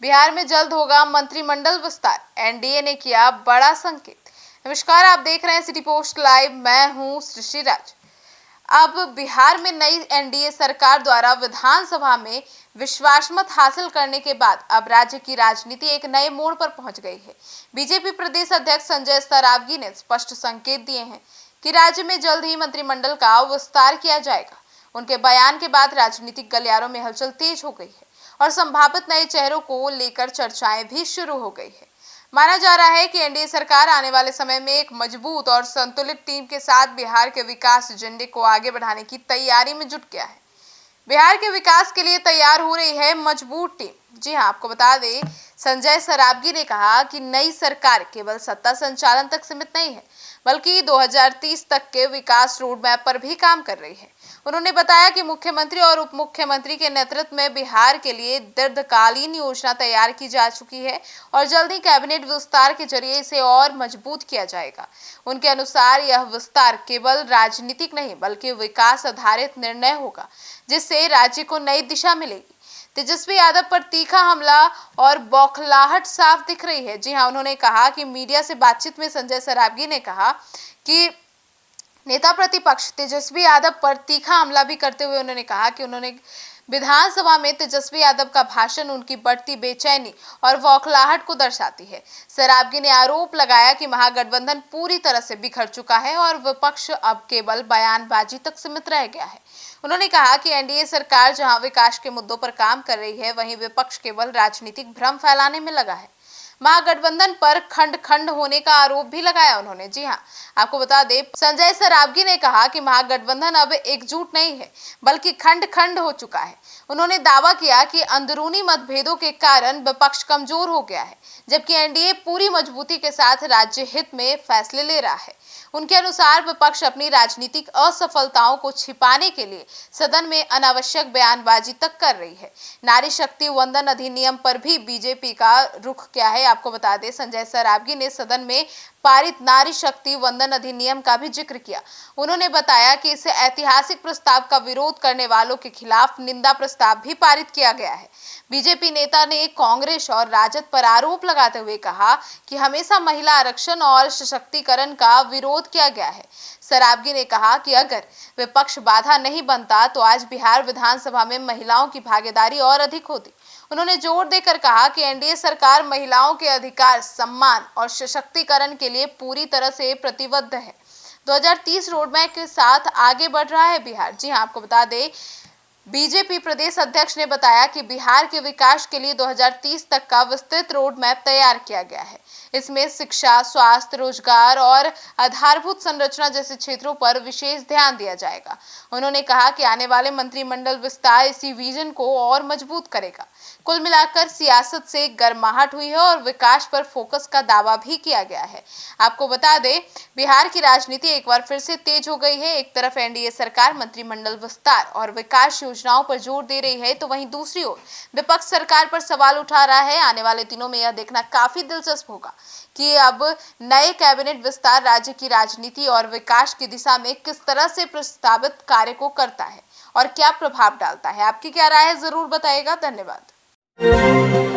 बिहार में जल्द होगा मंत्रिमंडल विस्तार, एनडीए ने किया बड़ा संकेत। नमस्कार, आप देख रहे हैं सिटी पोस्ट लाइव। मैं हूं सृष्टि राज। अब बिहार में नई एनडीए सरकार द्वारा विधानसभा में विश्वास मत हासिल करने के बाद अब राज्य की राजनीति एक नए मोड़ पर पहुंच गई है। बीजेपी प्रदेश अध्यक्ष संजय सरावगी ने स्पष्ट संकेत दिए हैं कि राज्य में जल्द ही मंत्रिमंडल का विस्तार किया जाएगा। उनके बयान के बाद राजनीतिक गलियारों में हलचल तेज हो गई है और संभावित नए चेहरों को लेकर चर्चाएं भी शुरू हो गई है। माना जा रहा है कि एनडीए सरकार आने वाले समय में एक मजबूत और संतुलित टीम के साथ बिहार के विकास एजेंडे को आगे बढ़ाने की तैयारी में जुट गया है। बिहार के विकास के लिए तैयार हो रही है मजबूत टीम। जी हां, आपको बता दें, संजय सरावगी ने कहा कि नई सरकार केवल सत्ता संचालन तक सीमित नहीं है, बल्कि 2030 तक के विकास रोड मैप पर भी काम कर रही है। उन्होंने बताया कि मुख्यमंत्री और उप मुख्यमंत्री के नेतृत्व में बिहार के लिए दीर्घकालीन योजना तैयार की जा चुकी है और जल्द ही कैबिनेट विस्तार के जरिए इसे और मजबूत किया जाएगा। उनके अनुसार यह विस्तार केवल राजनीतिक नहीं बल्कि विकास आधारित निर्णय होगा, जिससे राज्य को नई दिशा मिलेगी। तेजस्वी यादव पर तीखा हमला और बौखलाहट साफ दिख रही है। जी हां, उन्होंने कहा कि मीडिया से बातचीत में संजय सरावगी ने कहा कि नेता प्रतिपक्ष तेजस्वी यादव पर तीखा हमला भी करते हुए उन्होंने कहा कि उन्होंने विधानसभा में तेजस्वी यादव का भाषण उनकी बढ़ती बेचैनी और बौखलाहट को दर्शाती है। सरावगी ने आरोप लगाया कि महागठबंधन पूरी तरह से बिखर चुका है और विपक्ष अब केवल बयानबाजी तक सीमित रह गया है। उन्होंने कहा कि एनडीए सरकार जहां विकास के मुद्दों पर काम कर रही है, वहीं विपक्ष केवल राजनीतिक भ्रम फैलाने में लगा है। महागठबंधन पर खंड खंड होने का आरोप भी लगाया उन्होंने। जी हां, आपको बता दें, संजय सरावगी ने कहा कि महागठबंधन अब एकजुट नहीं है बल्कि खंड खंड हो चुका है। उन्होंने दावा किया कि अंदरूनी मतभेदों के कारण विपक्ष कमजोर हो गया है, जबकि एनडीए पूरी मजबूती के साथ राज्य हित में फैसले ले रहा है। उनके अनुसार विपक्ष अपनी राजनीतिक असफलताओं को छिपाने के लिए सदन में अनावश्यक बयानबाजी तक कर रही है। नारी शक्ति वंदन अधिनियम पर भी बीजेपी का रुख क्या है, आपको बता दें, संजय सरावगी ने सदन में पारित नारी शक्ति वंदन अधिनियम का भी जिक्र किया। उन्होंने बताया कि इस ऐतिहासिक प्रस्ताव का विरोध करने वालों के खिलाफ निंदा प्रस्ताव भी पारित किया गया है। बीजेपी नेता ने कांग्रेस और राजद पर आरोप लगाते हुए कहा कि हमेशा महिला आरक्षण और सशक्तिकरण का विरोध किया गया है। सरावगी ने कहा कि अगर विपक्ष बाधा नहीं बनता तो आज बिहार विधानसभा में महिलाओं की भागीदारी और अधिक होती। उन्होंने जोर देकर कहा कि एनडीए सरकार महिलाओं के अधिकार, सम्मान और सशक्तिकरण के लिए पूरी तरह से प्रतिबद्ध है। 2030 रोडमैप के साथ आगे बढ़ रहा है बिहार। जी हां, आपको बता दें, बीजेपी प्रदेश अध्यक्ष ने बताया कि बिहार के विकास के लिए 2030 तक का विस्तृत रोड मैप तैयार किया गया है। इसमें शिक्षा, स्वास्थ्य, रोजगार और आधारभूत संरचना जैसे क्षेत्रों पर विशेष ध्यान दिया जाएगा। उन्होंने कहा कि आने वाले मंत्रिमंडल विस्तार इसी विजन को और मजबूत करेगा। कुल मिलाकर सियासत से गर्माहट हुई है और विकास पर फोकस का दावा भी किया गया है। आपको बता दें, बिहार की राजनीति एक बार फिर से तेज हो गई है। एक तरफ एनडीए सरकार मंत्रिमंडल विस्तार और विकास योजनाओं पर जोर दे रही है, तो वहीं दूसरी ओर विपक्ष सरकार पर सवाल उठा रहा है। आने वाले दिनों में यह देखना काफी दिलचस्प होगा कि अब नए कैबिनेट विस्तार राज्य की राजनीति और विकास की दिशा में किस तरह से प्रस्तावित कार्य को करता है और क्या प्रभाव डालता है। आपकी क्या राय है, जरूर बताइएगा। धन्यवाद।